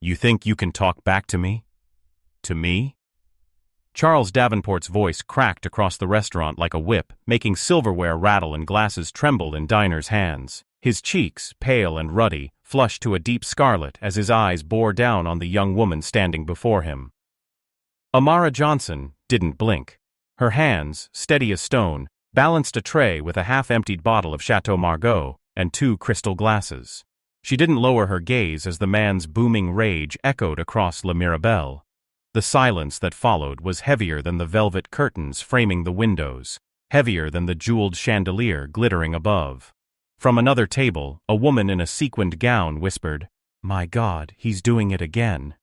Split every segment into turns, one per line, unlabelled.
You think you can talk back to me? To me? Charles Davenport's voice cracked across the restaurant like a whip, making silverware rattle and glasses tremble in diners' hands. His cheeks, pale and ruddy, flushed to a deep scarlet as his eyes bore down on the young woman standing before him. Amara Johnson didn't blink. Her hands, steady as stone, balanced a tray with a half-emptied bottle of Chateau Margaux and 2 crystal glasses. She didn't lower her gaze as the man's booming rage echoed across La Mirabelle. The silence that followed was heavier than the velvet curtains framing the windows, heavier than the jeweled chandelier glittering above. From another table, a woman in a sequined gown whispered, "My God, he's doing it again."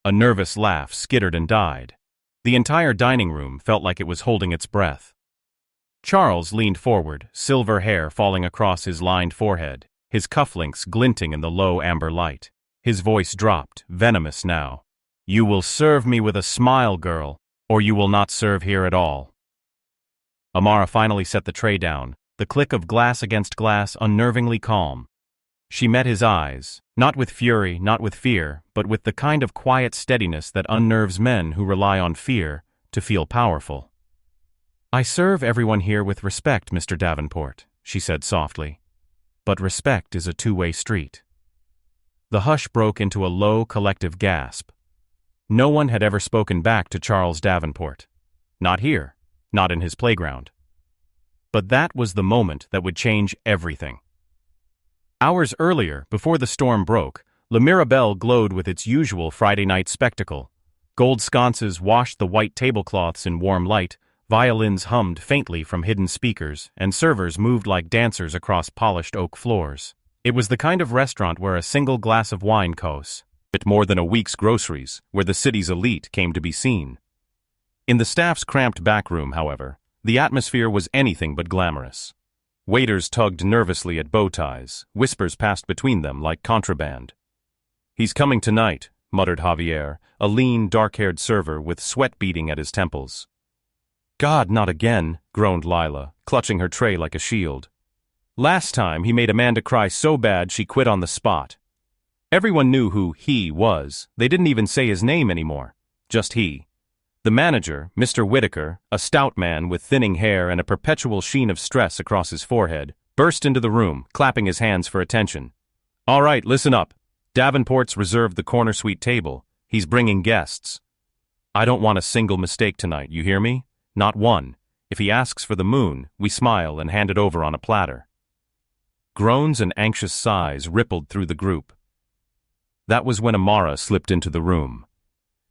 A nervous laugh skittered and died. The entire dining room felt like it was holding its breath. Charles leaned forward, silver hair falling across his lined forehead, his cufflinks glinting in the low amber light. His voice dropped, venomous now. "You will serve me with a smile, girl, or you will not serve here at all." Amara finally set the tray down, the click of glass against glass unnervingly calm. She met his eyes, not with fury, not with fear, but with the kind of quiet steadiness that unnerves men who rely on fear to feel powerful. "I serve everyone here with respect, Mr. Davenport," she said softly. "But respect is a two-way street." The hush broke into a low, collective gasp. No one had ever spoken back to Charles Davenport. Not here, not in his playground. But that was the moment that would change everything. Hours earlier, before the storm broke, La Mirabelle glowed with its usual Friday night spectacle. Gold sconces washed the white tablecloths in warm light, violins hummed faintly from hidden speakers, and servers moved like dancers across polished oak floors. It was the kind of restaurant where a single glass of wine costs it more than a week's groceries, where the city's elite came to be seen. In the staff's cramped back room, however, the atmosphere was anything but glamorous. Waiters tugged nervously at bow ties, whispers passed between them like contraband. "He's coming tonight," muttered Javier, a lean, dark-haired server with sweat beading at his temples. "God, not again," groaned Lila, clutching her tray like a shield. "Last time he made Amanda cry so bad she quit on the spot." Everyone knew who he was. They didn't even say his name anymore. Just he. The manager, Mr. Whitaker, a stout man with thinning hair and a perpetual sheen of stress across his forehead, burst into the room, clapping his hands for attention. "All right, listen up. Davenport's reserved the corner suite table. He's bringing guests. I don't want a single mistake tonight, you hear me? Not one. If he asks for the moon, we smile and hand it over on a platter." Groans and anxious sighs rippled through the group. That was when Amara slipped into the room.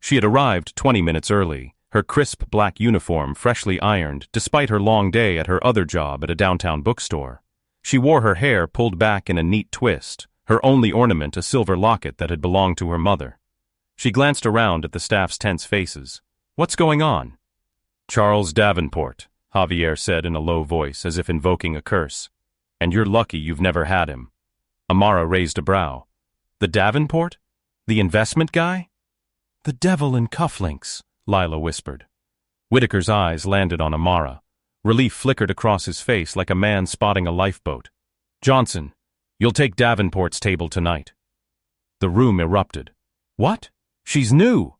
She had arrived 20 minutes early, her crisp black uniform freshly ironed despite her long day at her other job at a downtown bookstore. She wore her hair pulled back in a neat twist, her only ornament a silver locket that had belonged to her mother. She glanced around at the staff's tense faces. "What's going on?" "Charles Davenport," Javier said in a low voice as if invoking a curse. "And you're lucky you've never had him." Amara raised a brow. "The Davenport? The investment guy?" "The devil in cufflinks," Lila whispered. Whitaker's eyes landed on Amara. Relief flickered across his face like a man spotting a lifeboat. "Johnson, you'll take Davenport's table tonight." The room erupted. "What? She's new.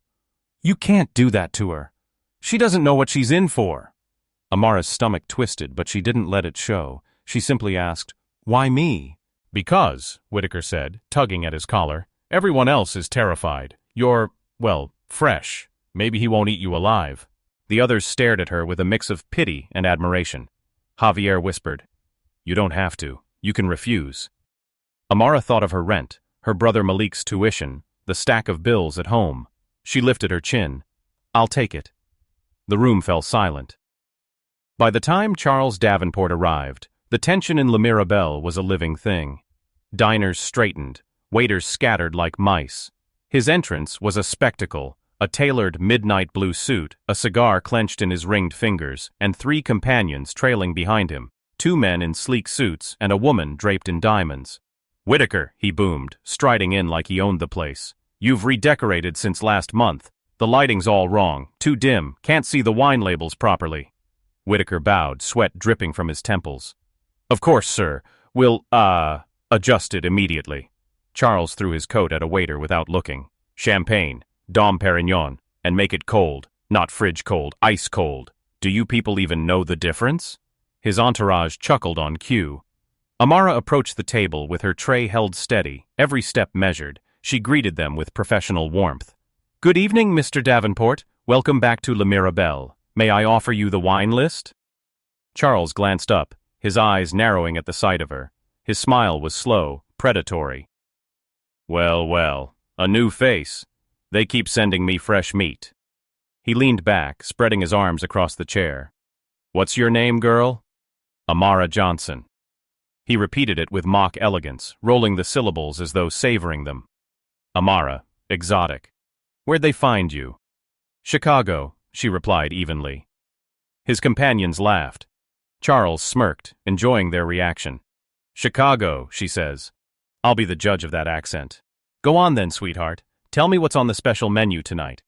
You can't do that to her. She doesn't know what she's in for." Amara's stomach twisted, but she didn't let it show. She simply asked, "Why me?" "Because," Whitaker said, tugging at his collar, "everyone else is terrified. You're, well, fresh. Maybe he won't eat you alive." The others stared at her with a mix of pity and admiration. Javier whispered, "You don't have to. You can refuse." Amara thought of her rent, her brother Malik's tuition, the stack of bills at home. She lifted her chin. "I'll take it." The room fell silent. By the time Charles Davenport arrived, the tension in La Mirabelle was a living thing. Diners straightened, waiters scattered like mice. His entrance was a spectacle, a tailored midnight blue suit, a cigar clenched in his ringed fingers, and 3 companions trailing behind him, 2 men in sleek suits and a woman draped in diamonds. "Whitaker," he boomed, striding in like he owned the place. "You've redecorated since last month. The lighting's all wrong, too dim, can't see the wine labels properly." Whitaker bowed, sweat dripping from his temples. "Of course, sir. We'll, adjust it immediately." Charles threw his coat at a waiter without looking. Champagne, Dom Perignon, and make it cold, not fridge cold, ice cold. Do you people even know the difference? His entourage chuckled on cue. Amara approached the table with her tray held steady, every step measured. She greeted them with professional warmth. Good evening, Mr. Davenport. Welcome back to UNBEARABLE. May I offer you the wine list? Charles glanced up, his eyes narrowing at the sight of her. His smile was slow, predatory. Well, well, a new face. They keep sending me fresh meat. He leaned back, spreading his arms across the chair. What's your name, girl? Amara Johnson. He repeated it with mock elegance, rolling the syllables as though savoring them. Amara, exotic. Where'd they find you? Chicago, she replied evenly. His companions laughed. Charles smirked, enjoying their reaction. Chicago, she says. I'll be the judge of that accent. Go on then, sweetheart. Tell me what's on the special menu tonight.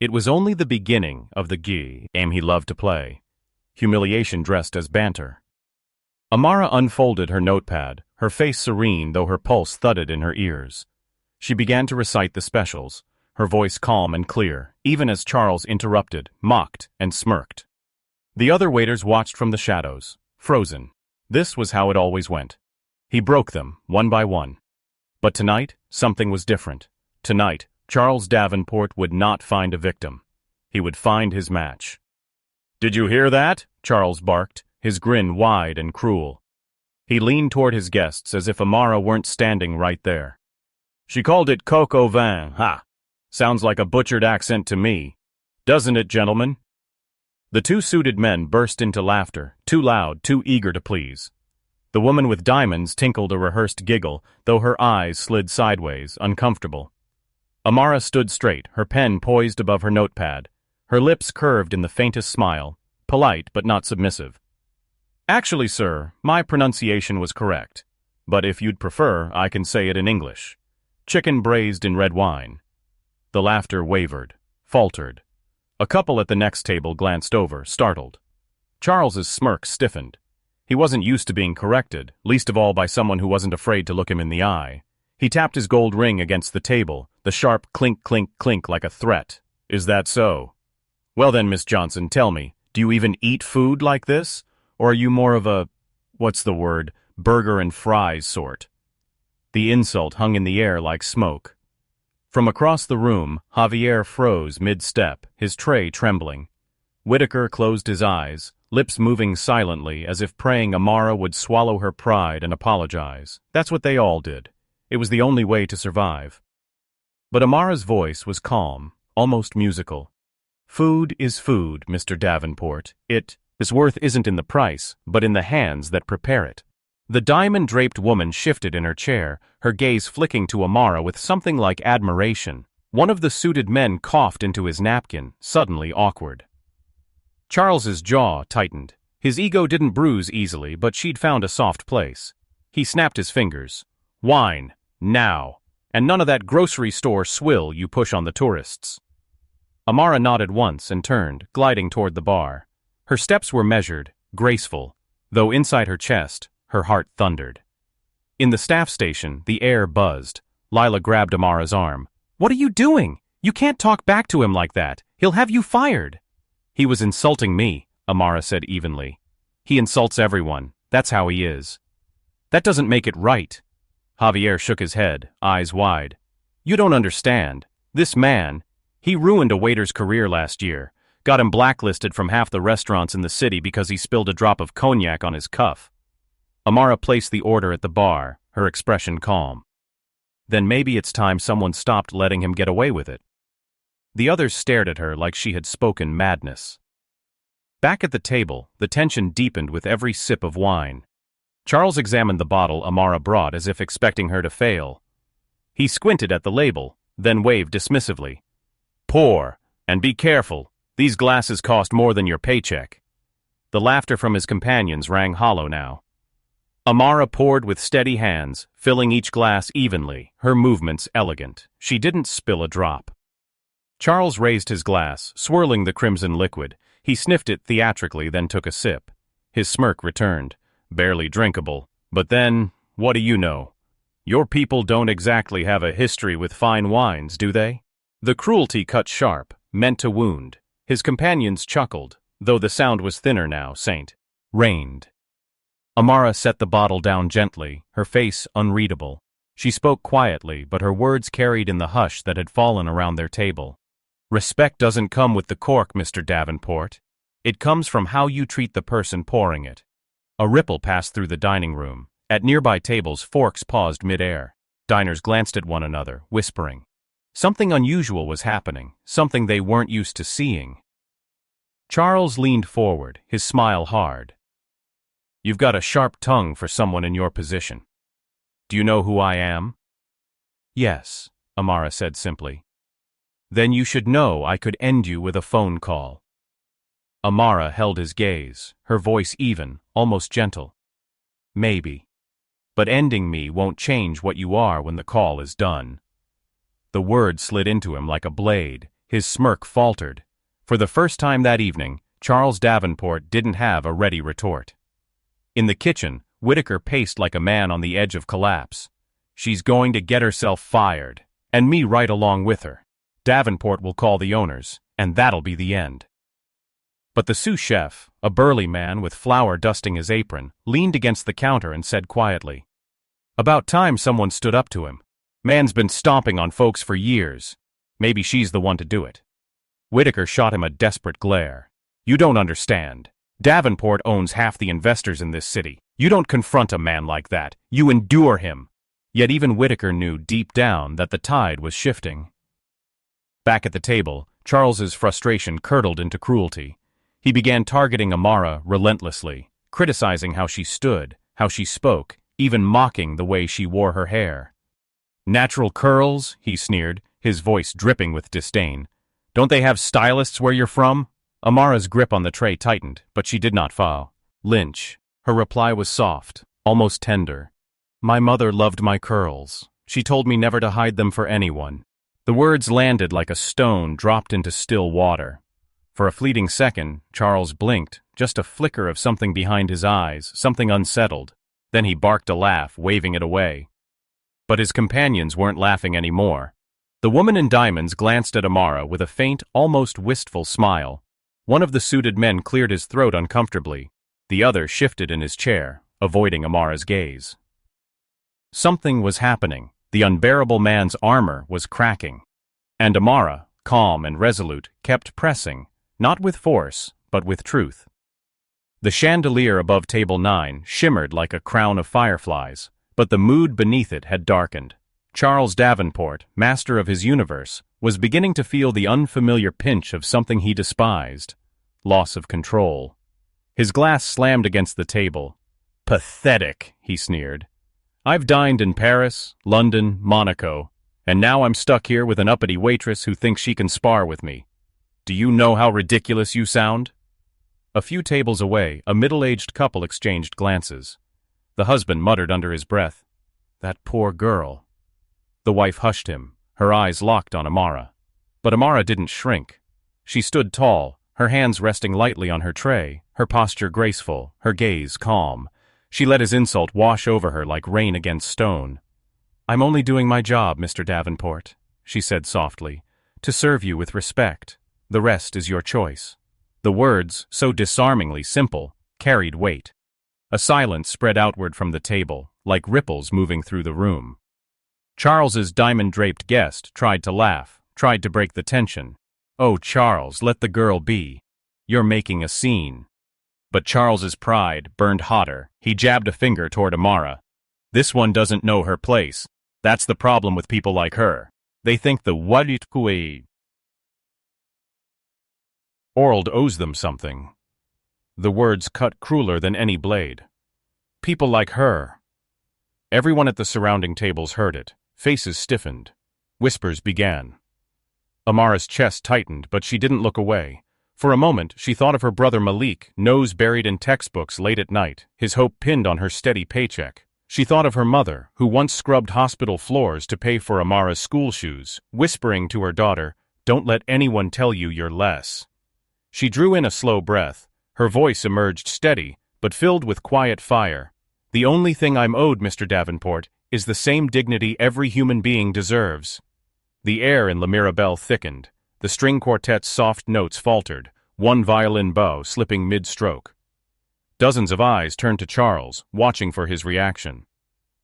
It was only the beginning of the game he loved to play. Humiliation dressed as banter. Amara unfolded her notepad, her face serene though her pulse thudded in her ears. She began to recite the specials, her voice calm and clear, even as Charles interrupted, mocked, and smirked. The other waiters watched from the shadows, frozen. This was how it always went. He broke them, one by one. But tonight, something was different. Tonight, Charles Davenport would not find a victim. He would find his match. Did you hear that? Charles barked, his grin wide and cruel. He leaned toward his guests as if Amara weren't standing right there. She called it coq au vin, ha! Sounds like a butchered accent to me. Doesn't it, gentlemen? The two suited men burst into laughter, too loud, too eager to please. The woman with diamonds tinkled a rehearsed giggle, though her eyes slid sideways, uncomfortable. Amara stood straight, her pen poised above her notepad, her lips curved in the faintest smile, polite but not submissive. Actually, sir, my pronunciation was correct, but if you'd prefer, I can say it in English. Chicken braised in red wine. The laughter wavered, faltered. A couple at the next table glanced over, startled. Charles's smirk stiffened. He wasn't used to being corrected, least of all by someone who wasn't afraid to look him in the eye. He tapped his gold ring against the table, the sharp clink, clink, clink like a threat. Is that so? Well then, Miss Johnson, tell me, do you even eat food like this? Or are you more of a, burger and fries sort? The insult hung in the air like smoke. From across the room, Javier froze mid-step, his tray trembling. Whitaker closed his eyes, lips moving silently as if praying Amara would swallow her pride and apologize. That's what they all did. It was the only way to survive. But Amara's voice was calm, almost musical. Food is food, Mr. Davenport. Its worth isn't in the price, but in the hands that prepare it. The diamond-draped woman shifted in her chair, her gaze flicking to Amara with something like admiration. One of the suited men coughed into his napkin, suddenly awkward. Charles's jaw tightened. His ego didn't bruise easily, but she'd found a soft place. He snapped his fingers. Wine, now, and none of that grocery store swill you push on the tourists. Amara nodded once and turned, gliding toward the bar. Her steps were measured, graceful, though inside her chest, her heart thundered. In the staff station, the air buzzed. Lila grabbed Amara's arm. What are you doing? You can't talk back to him like that. He'll have you fired. He was insulting me, Amara said evenly. He insults everyone. That's how he is. That doesn't make it right. Javier shook his head, eyes wide. You don't understand. This man, he ruined a waiter's career last year. Got him blacklisted from half the restaurants in the city because he spilled a drop of cognac on his cuff. Amara placed the order at the bar, her expression calm. Then maybe it's time someone stopped letting him get away with it. The others stared at her like she had spoken madness. Back at the table, the tension deepened with every sip of wine. Charles examined the bottle Amara brought as if expecting her to fail. He squinted at the label, then waved dismissively. Pour, and be careful. These glasses cost more than your paycheck. The laughter from his companions rang hollow now. Amara poured with steady hands, filling each glass evenly, her movements elegant. She didn't spill a drop. Charles raised his glass, swirling the crimson liquid. He sniffed it theatrically, then took a sip. His smirk returned. Barely drinkable. But then, what do you know? Your people don't exactly have a history with fine wines, do they? The cruelty cut sharp, meant to wound. His companions chuckled, though the sound was thinner now. Saint reigned. Amara set the bottle down gently, her face unreadable. She spoke quietly, but her words carried in the hush that had fallen around their table. Respect doesn't come with the cork, Mr. Davenport. It comes from how you treat the person pouring it. A ripple passed through the dining room. At nearby tables, forks paused mid-air. Diners glanced at one another, whispering. Something unusual was happening, something they weren't used to seeing. Charles leaned forward, his smile hard. You've got a sharp tongue for someone in your position. Do you know who I am? Yes, Amara said simply. Then you should know I could end you with a phone call. Amara held his gaze, her voice even, almost gentle. Maybe. But ending me won't change what you are when the call is done. The word slid into him like a blade, his smirk faltered. For the first time that evening, Charles Davenport didn't have a ready retort. In the kitchen, Whitaker paced like a man on the edge of collapse. She's going to get herself fired, and me right along with her. Davenport will call the owners, and that'll be the end. But the sous chef, a burly man with flour dusting his apron, leaned against the counter and said quietly, About time someone stood up to him. Man's been stomping on folks for years. Maybe she's the one to do it. Whitaker shot him a desperate glare. You don't understand. Davenport owns half the investors in this city. You don't confront a man like that. You endure him. Yet even Whitaker knew deep down that the tide was shifting. Back at the table, Charles's frustration curdled into cruelty. He began targeting Amara relentlessly, criticizing how she stood, how she spoke, even mocking the way she wore her hair. Natural curls, he sneered, his voice dripping with disdain. Don't they have stylists where you're from? Amara's grip on the tray tightened, but she did not flinch. Her reply was soft, almost tender. My mother loved my curls. She told me never to hide them for anyone. The words landed like a stone dropped into still water. For a fleeting second, Charles blinked, just a flicker of something behind his eyes, something unsettled. Then he barked a laugh, waving it away. But his companions weren't laughing anymore. The woman in diamonds glanced at Amara with a faint, almost wistful smile. One of the suited men cleared his throat uncomfortably. The other shifted in his chair, avoiding Amara's gaze. Something was happening. The unbearable man's armor was cracking. And Amara, calm and resolute, kept pressing, not with force, but with truth. The chandelier above table 9 shimmered like a crown of fireflies, but the mood beneath it had darkened. Charles Davenport, master of his universe, was beginning to feel the unfamiliar pinch of something he despised. Loss of control. His glass slammed against the table. Pathetic, he sneered. I've dined in Paris, London, Monaco, and now I'm stuck here with an uppity waitress who thinks she can spar with me. Do you know how ridiculous you sound? A few tables away, a middle-aged couple exchanged glances. The husband muttered under his breath, That poor girl. The wife hushed him, her eyes locked on Amara. But Amara didn't shrink. She stood tall, her hands resting lightly on her tray, her posture graceful, her gaze calm. She let his insult wash over her like rain against stone. I'm only doing my job, Mr. Davenport, she said softly, to serve you with respect. The rest is your choice. The words, so disarmingly simple, carried weight. A silence spread outward from the table, like ripples moving through the room. Charles's diamond-draped guest tried to laugh, tried to break the tension. Oh, Charles, let the girl be. You're making a scene. But Charles's pride burned hotter. He jabbed a finger toward Amara. This one doesn't know her place. That's the problem with people like her. They think the world owes them something. The words cut crueler than any blade. People like her. Everyone at the surrounding tables heard it. Faces stiffened. Whispers began. Amara's chest tightened, but she didn't look away. For a moment, she thought of her brother Malik, nose buried in textbooks late at night, his hope pinned on her steady paycheck. She thought of her mother, who once scrubbed hospital floors to pay for Amara's school shoes, whispering to her daughter, Don't let anyone tell you you're less. She drew in a slow breath. Her voice emerged steady, but filled with quiet fire. The only thing I'm owed, Mr. Davenport, is the same dignity every human being deserves. The air in L'Mirabelle thickened. The string quartet's soft notes faltered, one violin bow slipping mid-stroke. Dozens of eyes turned to Charles, watching for his reaction.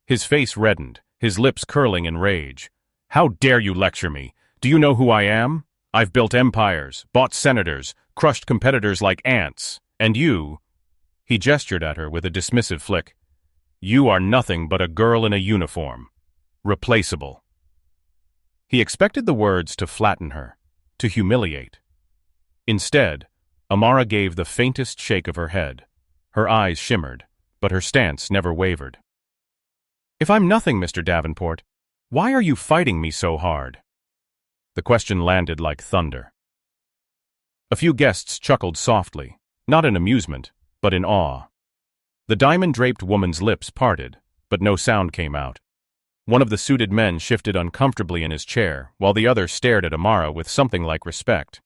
His face reddened, his lips curling in rage. "How dare you lecture me? Do you know who I am? I've built empires, bought senators, crushed competitors like ants. And you—" He gestured at her with a dismissive flick. "You are nothing but a girl in a uniform. Replaceable." He expected the words to flatten her, to humiliate. Instead, Amara gave the faintest shake of her head. Her eyes shimmered, but her stance never wavered. "If I'm nothing, Mr. Davenport, why are you fighting me so hard?" The question landed like thunder. A few guests chuckled softly, not in amusement, but in awe. The diamond-draped woman's lips parted, but no sound came out. One of the suited men shifted uncomfortably in his chair, while the other stared at Amara with something like respect.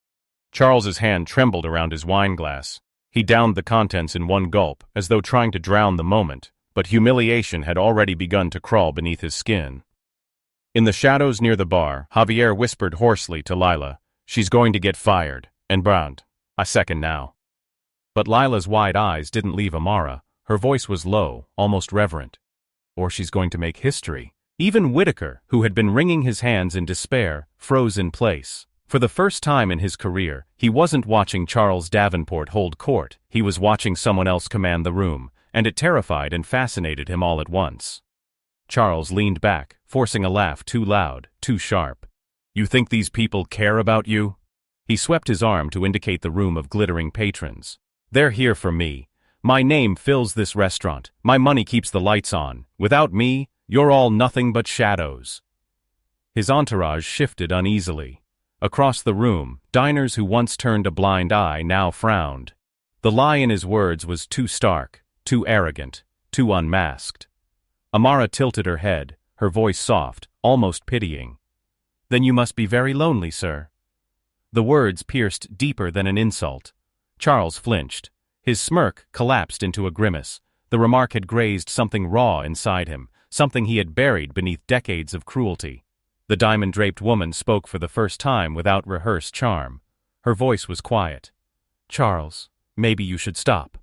Charles's hand trembled around his wine glass. He downed the contents in one gulp, as though trying to drown the moment, but humiliation had already begun to crawl beneath his skin. In the shadows near the bar, Javier whispered hoarsely to Lila, "She's going to get fired, and Brandt, I second now." But Lila's wide eyes didn't leave Amara. Her voice was low, almost reverent. "Or she's going to make history." Even Whitaker, who had been wringing his hands in despair, froze in place. For the first time in his career, he wasn't watching Charles Davenport hold court, he was watching someone else command the room, and it terrified and fascinated him all at once. Charles leaned back, forcing a laugh too loud, too sharp. "You think these people care about you?" He swept his arm to indicate the room of glittering patrons. "They're here for me. My name fills this restaurant. My money keeps the lights on. Without me, you're all nothing but shadows." His entourage shifted uneasily. Across the room, diners who once turned a blind eye now frowned. The lie in his words was too stark, too arrogant, too unmasked. Amara tilted her head, her voice soft, almost pitying. "Then you must be very lonely, sir." The words pierced deeper than an insult. Charles flinched. His smirk collapsed into a grimace. The remark had grazed something raw inside him, something he had buried beneath decades of cruelty. The diamond-draped woman spoke for the first time without rehearsed charm. Her voice was quiet. "Charles, maybe you should stop."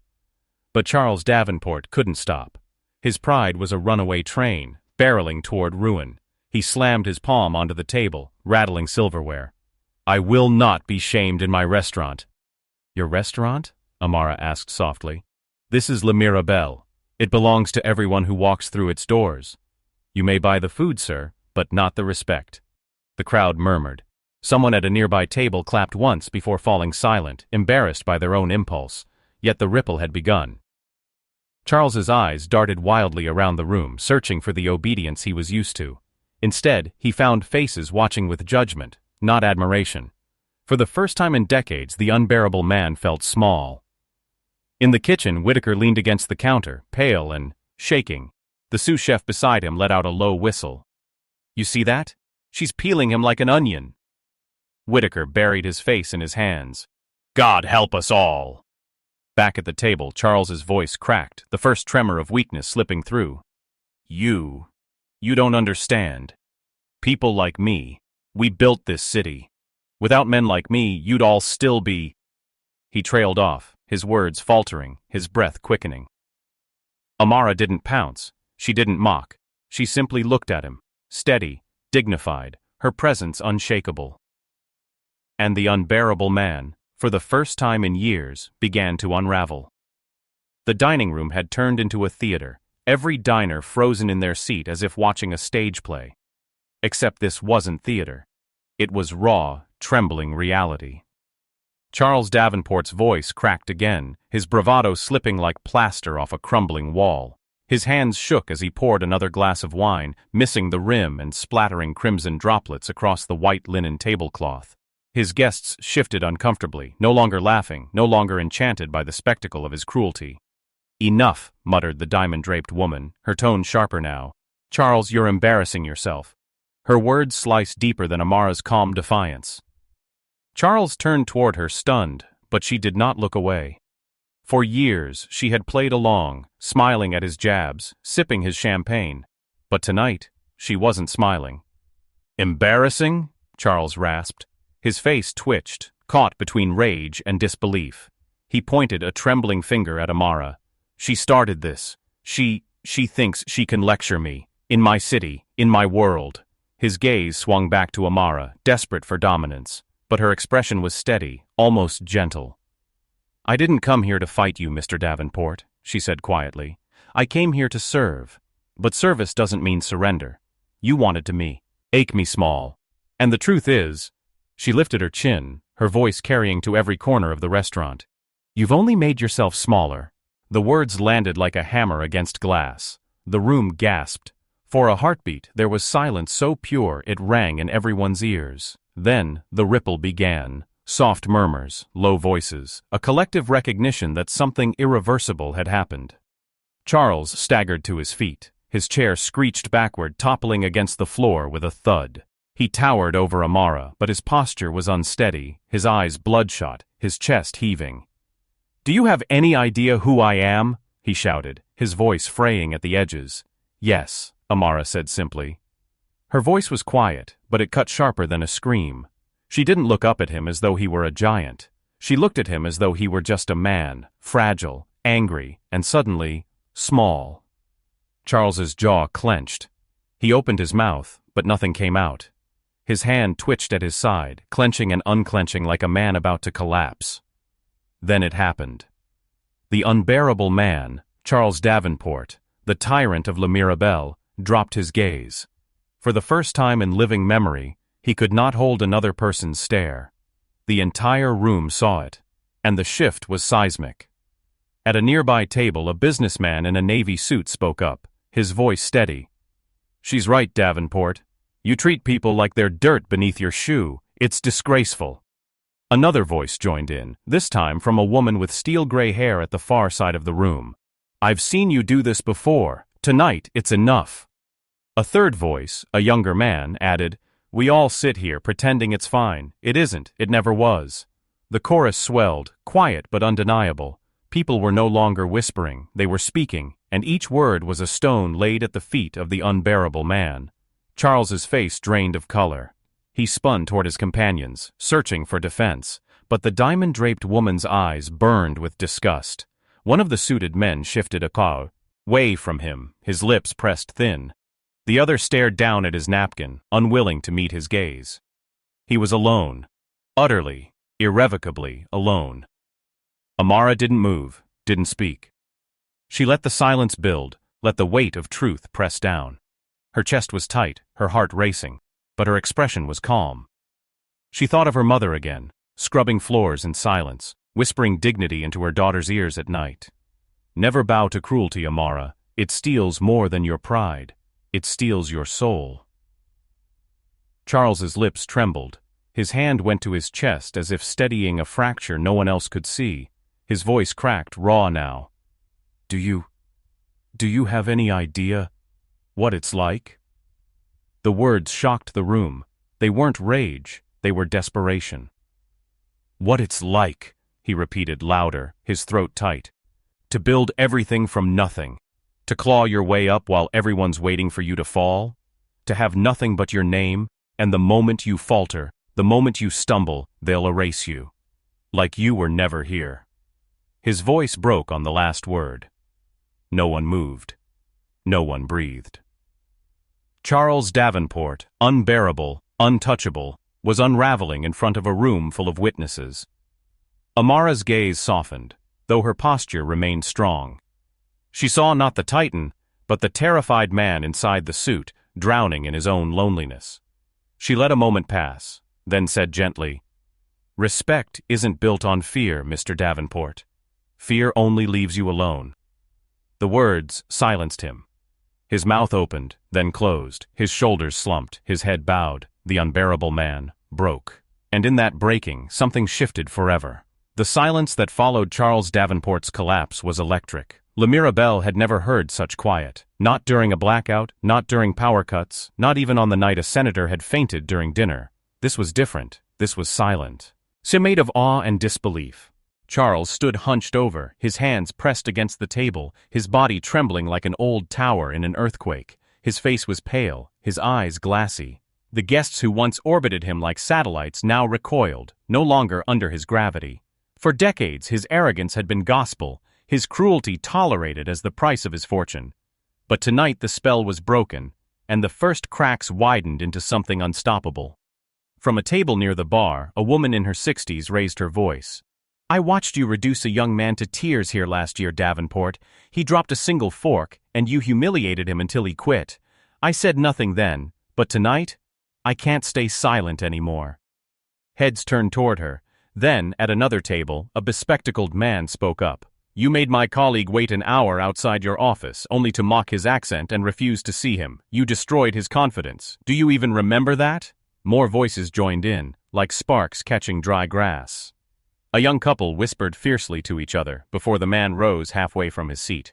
But Charles Davenport couldn't stop. His pride was a runaway train, barreling toward ruin. He slammed his palm onto the table, rattling silverware. "I will not be shamed in my restaurant." "Your restaurant?" Amara asked softly. "This is L'Mirabelle. It belongs to everyone who walks through its doors. You may buy the food, sir, but not the respect." The crowd murmured. Someone at a nearby table clapped once before falling silent, embarrassed by their own impulse. Yet the ripple had begun. Charles's eyes darted wildly around the room, searching for the obedience he was used to. Instead, he found faces watching with judgment, not admiration. For the first time in decades, the unbearable man felt small. In the kitchen, Whitaker leaned against the counter, pale and shaking. The sous chef beside him let out a low whistle. "You see that? She's peeling him like an onion." Whitaker buried his face in his hands. "God help us all!" Back at the table, Charles's voice cracked, the first tremor of weakness slipping through. You don't understand. People like me, we built this city. Without men like me, you'd all still be—" He trailed off, his words faltering, his breath quickening. Amara didn't pounce. She didn't mock. She simply looked at him, steady, dignified, her presence unshakable. And the unbearable man, for the first time in years, began to unravel. The dining room had turned into a theater, every diner frozen in their seat as if watching a stage play. Except this wasn't theater. It was raw, trembling reality. Charles Davenport's voice cracked again, his bravado slipping like plaster off a crumbling wall. His hands shook as he poured another glass of wine, missing the rim and splattering crimson droplets across the white linen tablecloth. His guests shifted uncomfortably, no longer laughing, no longer enchanted by the spectacle of his cruelty. "Enough," muttered the diamond-draped woman, her tone sharper now. "Charles, you're embarrassing yourself." Her words sliced deeper than Amara's calm defiance. Charles turned toward her, stunned, but she did not look away. For years, she had played along, smiling at his jabs, sipping his champagne. But tonight, she wasn't smiling. "Embarrassing?" Charles rasped. His face twitched, caught between rage and disbelief. He pointed a trembling finger at Amara. "She started this. She thinks she can lecture me. In my city, in my world." His gaze swung back to Amara, desperate for dominance, but her expression was steady, almost gentle. "I didn't come here to fight you, Mr. Davenport," she said quietly. "I came here to serve. But service doesn't mean surrender. You wanted to make me small. And the truth is," she lifted her chin, her voice carrying to every corner of the restaurant, "you've only made yourself smaller." The words landed like a hammer against glass. The room gasped. For a heartbeat, there was silence so pure it rang in everyone's ears. Then the ripple began. Soft murmurs, low voices, a collective recognition that something irreversible had happened. Charles staggered to his feet. His chair screeched backward, toppling against the floor with a thud. He towered over Amara, but his posture was unsteady, his eyes bloodshot, his chest heaving. "Do you have any idea who I am?" he shouted, his voice fraying at the edges. "Yes," Amara said simply. Her voice was quiet, but it cut sharper than a scream. She didn't look up at him as though he were a giant. She looked at him as though he were just a man, fragile, angry, and suddenly, small. Charles's jaw clenched. He opened his mouth, but nothing came out. His hand twitched at his side, clenching and unclenching like a man about to collapse. Then it happened. The unbearable man, Charles Davenport, the tyrant of UNBEARABLE, dropped his gaze. For the first time in living memory, he could not hold another person's stare. The entire room saw it, and the shift was seismic. At a nearby table, a businessman in a navy suit spoke up, his voice steady. "She's right, Davenport. You treat people like they're dirt beneath your shoe. It's disgraceful." Another voice joined in, this time from a woman with steel-gray hair at the far side of the room. "I've seen you do this before. Tonight, it's enough." A third voice, a younger man, added, "We all sit here pretending it's fine. It isn't. It never was." The chorus swelled, quiet but undeniable. People were no longer whispering, they were speaking, and each word was a stone laid at the feet of the unbearable man. Charles's face drained of color. He spun toward his companions, searching for defense, but the diamond-draped woman's eyes burned with disgust. One of the suited men shifted a paw away from him, his lips pressed thin. The other stared down at his napkin, unwilling to meet his gaze. He was alone. Utterly, irrevocably alone. Amara didn't move, didn't speak. She let the silence build, let the weight of truth press down. Her chest was tight, her heart racing, but her expression was calm. She thought of her mother again, scrubbing floors in silence, whispering dignity into her daughter's ears at night. "Never bow to cruelty, Amara. It steals more than your pride. It steals your soul." Charles's lips trembled. His hand went to his chest as if steadying a fracture no one else could see. His voice cracked, raw now. Do you have any idea what it's like?" The words shocked the room. They weren't rage, they were desperation. "What it's like," he repeated louder, his throat tight. "To build everything from nothing. To claw your way up while everyone's waiting for you to fall. To have nothing but your name, and the moment you falter, the moment you stumble, they'll erase you. Like you were never here." His voice broke on the last word. No one moved. No one breathed. Charles Davenport, unbearable, untouchable, was unraveling in front of a room full of witnesses. Amara's gaze softened, though her posture remained strong. She saw not the Titan, but the terrified man inside the suit, drowning in his own loneliness. She let a moment pass, then said gently, "Respect isn't built on fear, Mr. Davenport. Fear only leaves you alone." The words silenced him. His mouth opened, then closed, his shoulders slumped, his head bowed. The unbearable man broke. And in that breaking, something shifted forever. The silence that followed Charles Davenport's collapse was electric. UNBEARABLE had never heard such quiet. Not during a blackout, not during power cuts, not even on the night a senator had fainted during dinner. This was different. This was silent. Made of awe and disbelief. Charles stood hunched over, his hands pressed against the table, his body trembling like an old tower in an earthquake. His face was pale, his eyes glassy. The guests who once orbited him like satellites now recoiled, no longer under his gravity. For decades his arrogance had been gospel, his cruelty tolerated as the price of his fortune. But tonight the spell was broken, and the first cracks widened into something unstoppable. From a table near the bar, a woman in her 60s raised her voice. "I watched you reduce a young man to tears here last year, Davenport. He dropped a single fork, and you humiliated him until he quit. I said nothing then, but tonight, I can't stay silent anymore." Heads turned toward her. Then, at another table, a bespectacled man spoke up. "You made my colleague wait an hour outside your office, only to mock his accent and refuse to see him. You destroyed his confidence. Do you even remember that?" More voices joined in, like sparks catching dry grass. A young couple whispered fiercely to each other before the man rose halfway from his seat.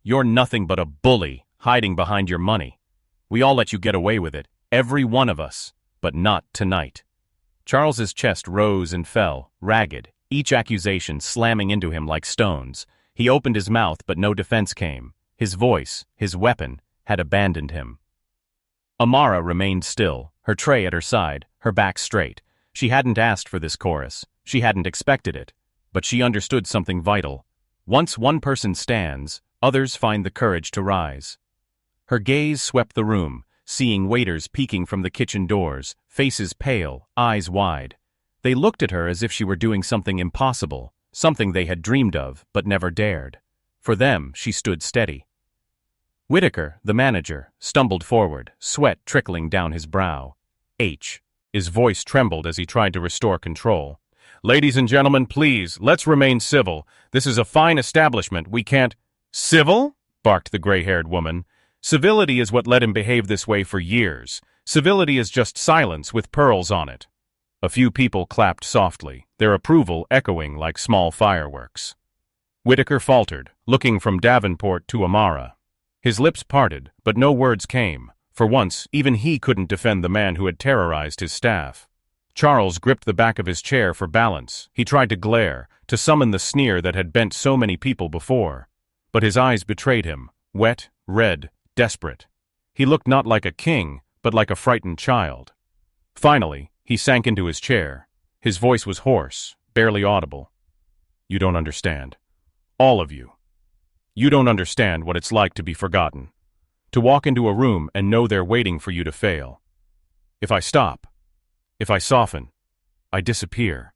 "You're nothing but a bully, hiding behind your money. We all let you get away with it, every one of us, but not tonight." Charles's chest rose and fell, ragged, each accusation slamming into him like stones. He opened his mouth, but no defense came. His voice, his weapon, had abandoned him. Amara remained still, her tray at her side, her back straight. She hadn't asked for this chorus. She hadn't expected it. But she understood something vital. Once one person stands, others find the courage to rise. Her gaze swept the room, seeing waiters peeking from the kitchen doors, faces pale, eyes wide. They looked at her as if she were doing something impossible, something they had dreamed of but never dared. For them, she stood steady. Whitaker, the manager, stumbled forward, sweat trickling down his brow. His voice trembled as he tried to restore control. "Ladies and gentlemen, please, let's remain civil. This is a fine establishment, we can't—" "Civil?" barked the gray-haired woman. "Civility is what let him behave this way for years. Civility is just silence with pearls on it." A few people clapped softly, their approval echoing like small fireworks. Whitaker faltered, looking from Davenport to Amara. His lips parted, but no words came. For once, even he couldn't defend the man who had terrorized his staff. Charles gripped the back of his chair for balance. He tried to glare, to summon the sneer that had bent so many people before. But his eyes betrayed him, wet, red, desperate. He looked not like a king, but like a frightened child. Finally, he sank into his chair. His voice was hoarse, barely audible. "You don't understand. All of you. You don't understand what it's like to be forgotten. To walk into a room and know they're waiting for you to fail. If I stop, if I soften, I disappear."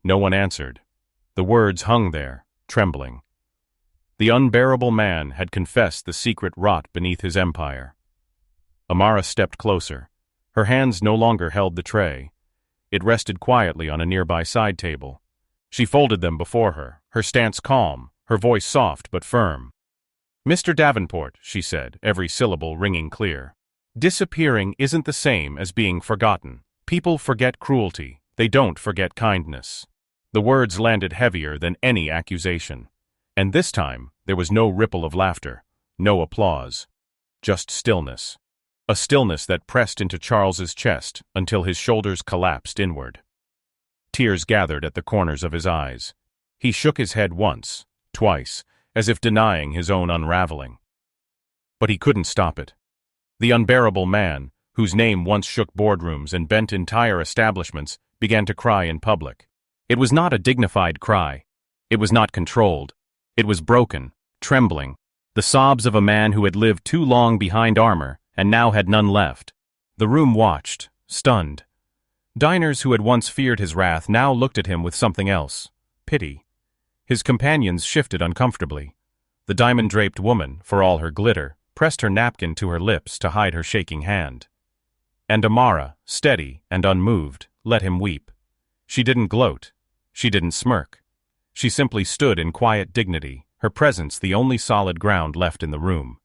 No one answered. The words hung there, trembling. The unbearable man had confessed the secret rot beneath his empire. Amara stepped closer. Her hands no longer held the tray. It rested quietly on a nearby side table. She folded them before her, her stance calm, her voice soft but firm. "Mr. Davenport," she said, every syllable ringing clear. "Disappearing isn't the same as being forgotten. People forget cruelty. They don't forget kindness." The words landed heavier than any accusation. And this time, there was no ripple of laughter, no applause. Just stillness. A stillness that pressed into Charles's chest until his shoulders collapsed inward. Tears gathered at the corners of his eyes. He shook his head once, twice, as if denying his own unraveling. But he couldn't stop it. The unbearable man, whose name once shook boardrooms and bent entire establishments, began to cry in public. It was not a dignified cry. It was not controlled. It was broken, trembling, the sobs of a man who had lived too long behind armor and now had none left. The room watched, stunned. Diners who had once feared his wrath now looked at him with something else, pity. His companions shifted uncomfortably. The diamond-draped woman, for all her glitter, pressed her napkin to her lips to hide her shaking hand. And Amara, steady and unmoved, let him weep. She didn't gloat. She didn't smirk. She simply stood in quiet dignity, her presence the only solid ground left in the room.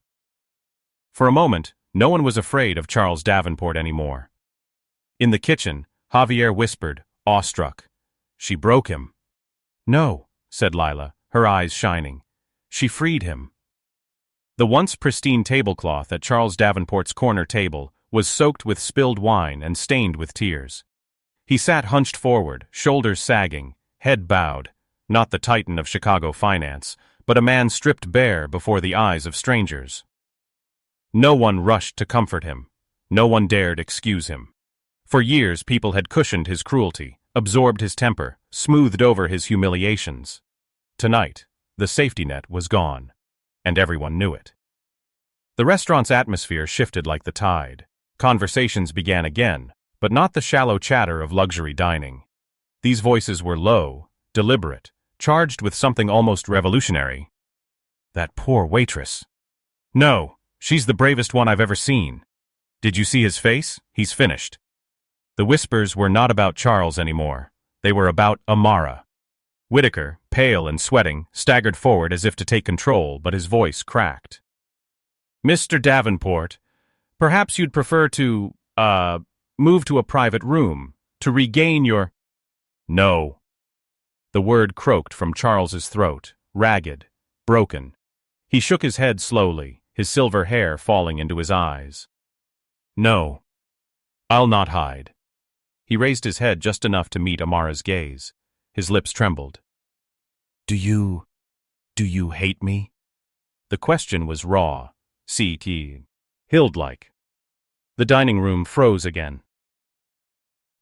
For a moment, no one was afraid of Charles Davenport anymore. In the kitchen, Javier whispered, awestruck, "She broke him." "No," said Lila, her eyes shining. "She freed him." The once pristine tablecloth at Charles Davenport's corner table was soaked with spilled wine and stained with tears. He sat hunched forward, shoulders sagging, head bowed, not the titan of Chicago finance, but a man stripped bare before the eyes of strangers. No one rushed to comfort him. No one dared excuse him. For years people had cushioned his cruelty, absorbed his temper, smoothed over his humiliations. Tonight, the safety net was gone, and everyone knew it. The restaurant's atmosphere shifted like the tide. Conversations began again, but not the shallow chatter of luxury dining. These voices were low, deliberate, charged with something almost revolutionary. That poor waitress. No, she's the bravest one I've ever seen. Did you see his face? He's finished. The whispers were not about Charles anymore. They were about Amara. Whitaker, pale and sweating, staggered forward as if to take control, but his voice cracked. Mr. Davenport, perhaps you'd prefer to, move to a private room, to regain your— No. The word croaked from Charles's throat, ragged, broken. He shook his head slowly, his silver hair falling into his eyes. No. I'll not hide. He raised his head just enough to meet Amara's gaze. His lips trembled. Do you hate me? The question was raw, Hilled-like. The dining room froze again.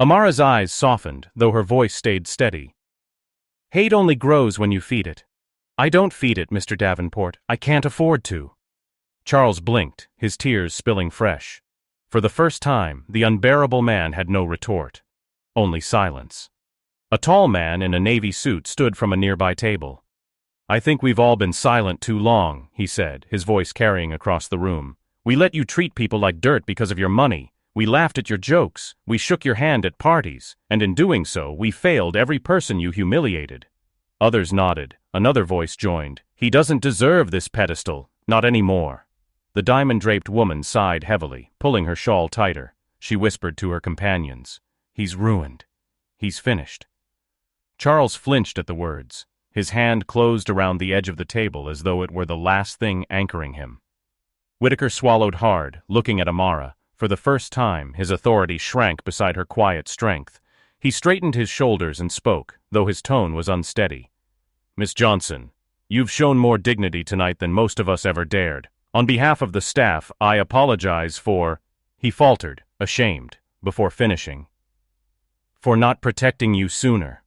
Amara's eyes softened, though her voice stayed steady. Hate only grows when you feed it. I don't feed it, Mr. Davenport. I can't afford to. Charles blinked, his tears spilling fresh. For the first time, the unbearable man had no retort. Only silence. A tall man in a navy suit stood from a nearby table. I think we've all been silent too long, he said, his voice carrying across the room. We let you treat people like dirt because of your money. We laughed at your jokes. We shook your hand at parties. And in doing so, we failed every person you humiliated. Others nodded. Another voice joined. He doesn't deserve this pedestal. Not anymore. The diamond-draped woman sighed heavily, pulling her shawl tighter. She whispered to her companions. He's ruined. He's finished. Charles flinched at the words. His hand closed around the edge of the table as though it were the last thing anchoring him. Whitaker swallowed hard, looking at Amara. For the first time, his authority shrank beside her quiet strength. He straightened his shoulders and spoke, though his tone was unsteady. Miss Johnson, you've shown more dignity tonight than most of us ever dared. On behalf of the staff, I apologize for— He faltered, ashamed, before finishing. For not protecting you sooner.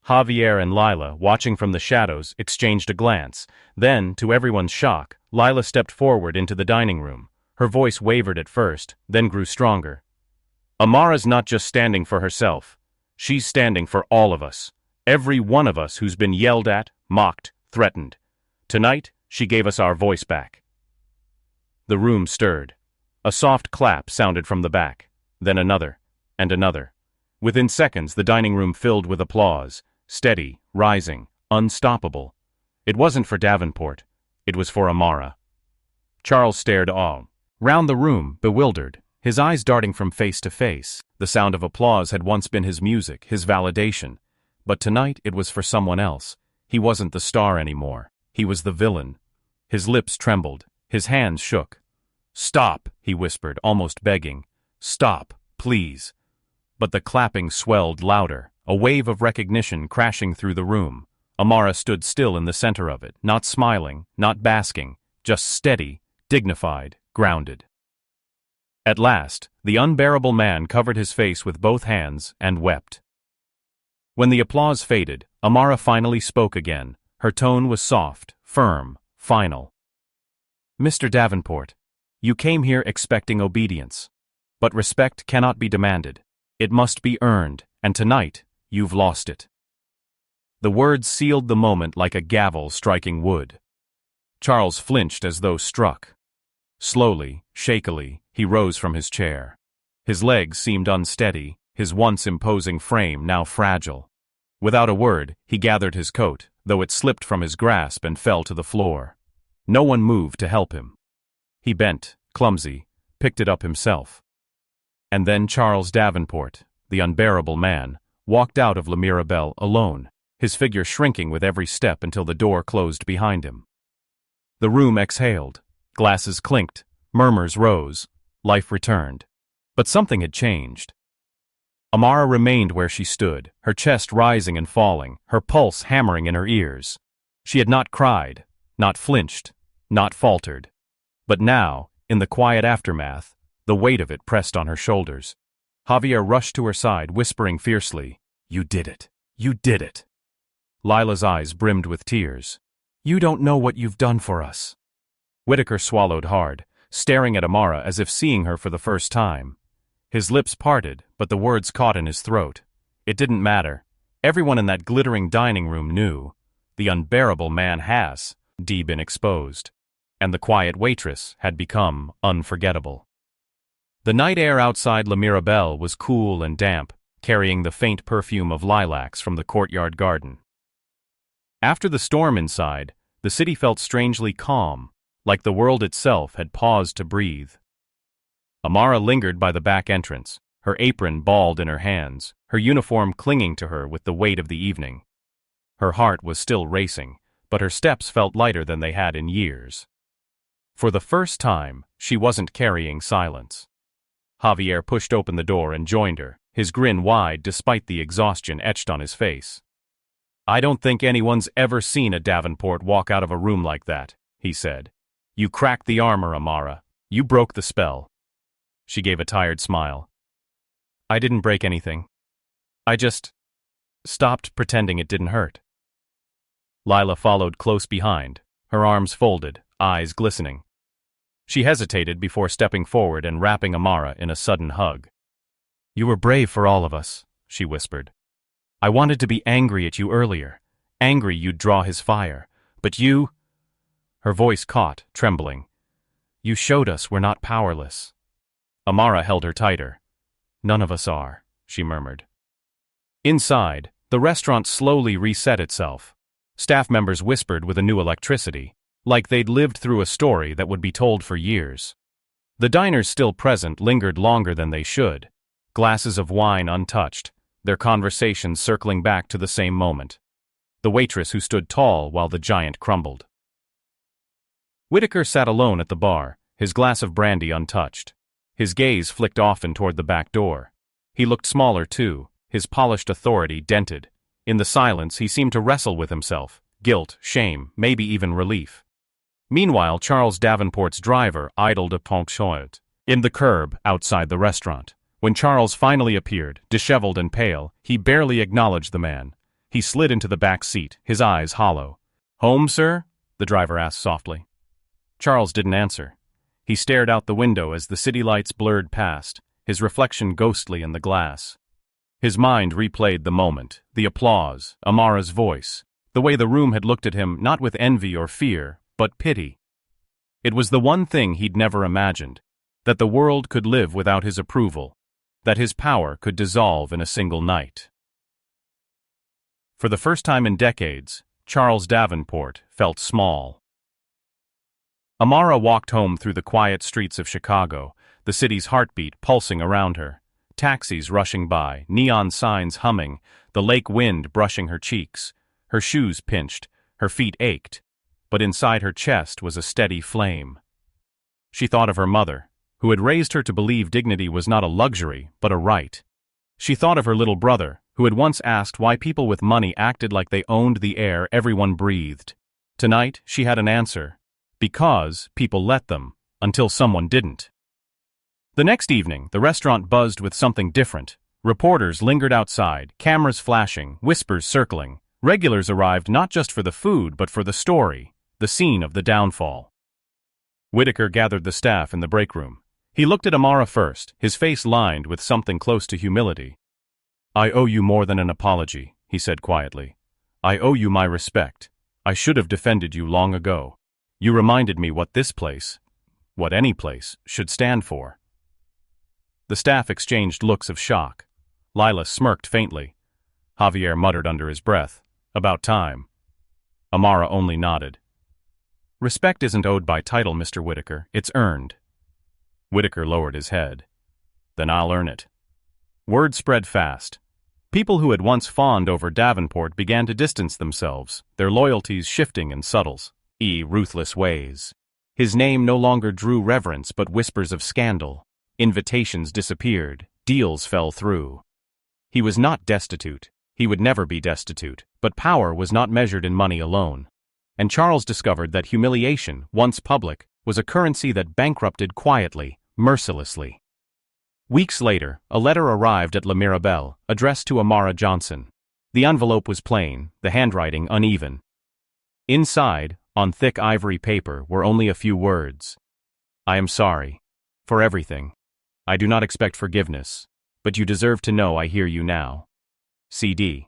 Javier and Lila, watching from the shadows, exchanged a glance. Then, to everyone's shock, Lila stepped forward into the dining room. Her voice wavered at first, then grew stronger. Amara's not just standing for herself. She's standing for all of us. Every one of us who's been yelled at, mocked, threatened. Tonight, she gave us our voice back. The room stirred. A soft clap sounded from the back, then another, and another. Within seconds, the dining room filled with applause, steady, rising, unstoppable. It wasn't for Davenport. It was for Amara. Charles stared all round the room, bewildered, his eyes darting from face to face. The sound of applause had once been his music, his validation. But tonight it was for someone else. He wasn't the star anymore. He was the villain. His lips trembled. His hands shook. Stop, he whispered, almost begging. Stop, please. But the clapping swelled louder, a wave of recognition crashing through the room. Amara stood still in the center of it, not smiling, not basking, just steady, dignified, grounded. At last, the unbearable man covered his face with both hands and wept. When the applause faded, Amara finally spoke again. Her tone was soft, firm, final. Mr. Davenport, you came here expecting obedience. But respect cannot be demanded. It must be earned, and tonight, you've lost it. The words sealed the moment like a gavel striking wood. Charles flinched as though struck. Slowly, shakily, he rose from his chair. His legs seemed unsteady, his once imposing frame now fragile. Without a word, he gathered his coat, though it slipped from his grasp and fell to the floor. No one moved to help him. He bent, clumsy, picked it up himself. And then Charles Davenport, the unbearable man, walked out of UNBEARABLE alone, his figure shrinking with every step until the door closed behind him. The room exhaled. Glasses clinked, murmurs rose, life returned. But something had changed. Amara remained where she stood, her chest rising and falling, her pulse hammering in her ears. She had not cried, not flinched, not faltered. But now, In the quiet aftermath, the weight of it pressed on her shoulders. Javier rushed to her side, whispering fiercely, "You did it. You did it." Lila's eyes brimmed with tears. "You don't know what you've done for us." Whitaker swallowed hard, staring at Amara as if seeing her for the first time. His lips parted, but the words caught in his throat. It didn't matter. Everyone in that glittering dining room knew. The unbearable man has been exposed. And the quiet waitress had become unforgettable. The night air outside UNBEARABLE was cool and damp, carrying the faint perfume of lilacs from the courtyard garden. After the storm inside, the city felt strangely calm, like the world itself had paused to breathe. Amara lingered by the back entrance, her apron balled in her hands, her uniform clinging to her with the weight of the evening. Her heart was still racing, but her steps felt lighter than they had in years. For the first time, she wasn't carrying silence. Javier pushed open the door and joined her, his grin wide despite the exhaustion etched on his face. "I don't think anyone's ever seen a Davenport walk out of a room like that," he said. "You cracked the armor, Amara. You broke the spell." She gave a tired smile. "I didn't break anything. I just stopped pretending it didn't hurt." Lila followed close behind, her arms folded, eyes glistening. She hesitated before stepping forward and wrapping Amara in a sudden hug. "You were brave for all of us," she whispered. "I wanted to be angry at you earlier, angry you'd draw his fire, but you—" Her voice caught, trembling. "You showed us we're not powerless." Amara held her tighter. "None of us are," she murmured. Inside, the restaurant slowly reset itself. Staff members whispered with a new electricity, like they'd lived through a story that would be told for years. The diners still present lingered longer than they should, glasses of wine untouched, their conversations circling back to the same moment. The waitress who stood tall while the giant crumbled. Whitaker sat alone at the bar, his glass of brandy untouched. His gaze flicked often toward the back door. He looked smaller too, his polished authority dented. In the silence he seemed to wrestle with himself, guilt, shame, maybe even relief. Meanwhile, Charles Davenport's driver idled a ponchoit in the curb outside the restaurant. When Charles finally appeared, disheveled and pale, he barely acknowledged the man. He slid into the back seat, his eyes hollow. "Home, sir?" the driver asked softly. Charles didn't answer. He stared out the window as the city lights blurred past, his reflection ghostly in the glass. His mind replayed the moment, the applause, Amara's voice, the way the room had looked at him not with envy or fear, but pity. It was the one thing he'd never imagined, that the world could live without his approval, that his power could dissolve in a single night. For the first time in decades, Charles Davenport felt small. Amara walked home through the quiet streets of Chicago, the city's heartbeat pulsing around her. Taxis rushing by, neon signs humming, the lake wind brushing her cheeks. Her shoes pinched, her feet ached, but inside her chest was a steady flame. She thought of her mother, who had raised her to believe dignity was not a luxury, but a right. She thought of her little brother, who had once asked why people with money acted like they owned the air everyone breathed. Tonight, she had an answer. Because people let them, until someone didn't. The next evening, the restaurant buzzed with something different. Reporters lingered outside, cameras flashing, whispers circling. Regulars arrived not just for the food but for the story, the scene of the downfall. Whitaker gathered the staff in the break room. He looked at Amara first, his face lined with something close to humility. "I owe you more than an apology," he said quietly. "I owe you my respect. I should have defended you long ago. You reminded me what this place, what any place, should stand for." The staff exchanged looks of shock. Lila smirked faintly. Javier muttered under his breath, "About time." Amara only nodded. "Respect isn't owed by title, Mr. Whitaker. It's earned." Whitaker lowered his head. "Then I'll earn it." Word spread fast. People who had once fawned over Davenport began to distance themselves, their loyalties shifting in subtle, ruthless ways. His name no longer drew reverence but whispers of scandal. Invitations disappeared, deals fell through. He was not destitute. He would never be destitute, but power was not measured in money alone. And Charles discovered that humiliation, once public, was a currency that bankrupted quietly, mercilessly. Weeks later, a letter arrived at UNBEARABLE, addressed to Amara Johnson. The envelope was plain, the handwriting uneven. Inside, on thick ivory paper, were only a few words. "I am sorry. For everything. I do not expect forgiveness, but you deserve to know I hear you now. CD."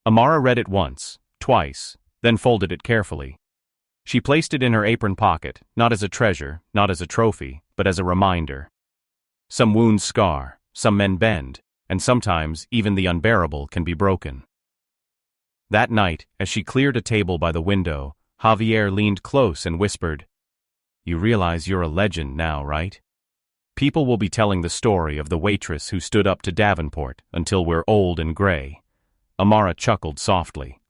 Amara read it once, twice, then folded it carefully. She placed it in her apron pocket, not as a treasure, not as a trophy, but as a reminder. Some wounds scar, some men bend, and sometimes even the unbearable can be broken. That night, as she cleared a table by the window, Javier leaned close and whispered, "You realize you're a legend now, right? People will be telling the story of the waitress who stood up to Davenport until we're old and gray." Amara chuckled softly.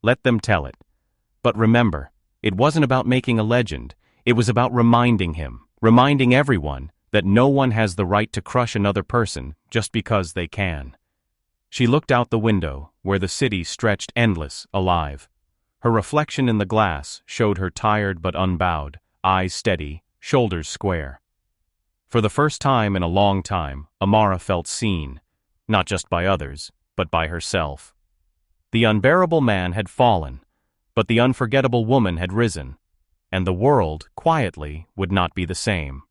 "Let them tell it. But remember, it wasn't about making a legend, it was about reminding him, reminding everyone, that no one has the right to crush another person just because they can." She looked out the window, where the city stretched endless, alive. Her reflection in the glass showed her tired but unbowed, eyes steady, shoulders square. For the first time in a long time, Amara felt seen, not just by others, but by herself. The unbearable man had fallen, but the unforgettable woman had risen, and the world, quietly, would not be the same.